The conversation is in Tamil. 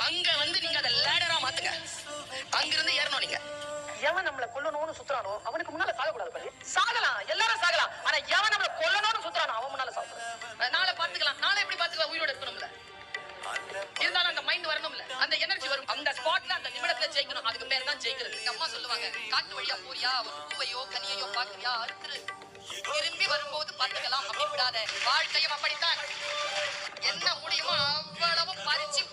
அங்க வந்து நீங்க அதை லேடரா மாத்துங்க. அங்கிருந்து ஏறணும் நீங்க. எவன் நம்மள கொல்லணும்னு சுத்துறானோ அவனுக்கு முன்னால சாகக்கூடாது பாரு. சாகலாம், எல்லாரும் சாகலாம். ஆனா எவன் நம்மள கொல்லணும்னு சுத்துறானோ அவன் முன்னால சாகக்கூடாது. நாளை பாத்துக்கலாம், நாளை எப்படி பாத்துக்கலாம், உயிரோட இருக்கணும்ல. இருந்தாலும் அந்த மைண்ட் வரணும்ல, அந்த எனர்ஜி வரும். அந்த ஸ்பாட்ல அந்த நிமிடத்துல ஜெயிக்கணும். அதுக்கு பேர் தான் ஜெயிக்கிறது. எங்க அம்மா சொல்லுவாங்க, காட்டு வழியா போறியா, ஒரு பூவையோ கனியையோ பாக்குறியா, அறுத்துரு, திரும்பி வரும்போது பார்த்துக்கலாம், அப்படி விடாத. வாழ்க்கையும் அப்படித்தான். என்ன முடியுமோ அவ்வளவு பறிச்சு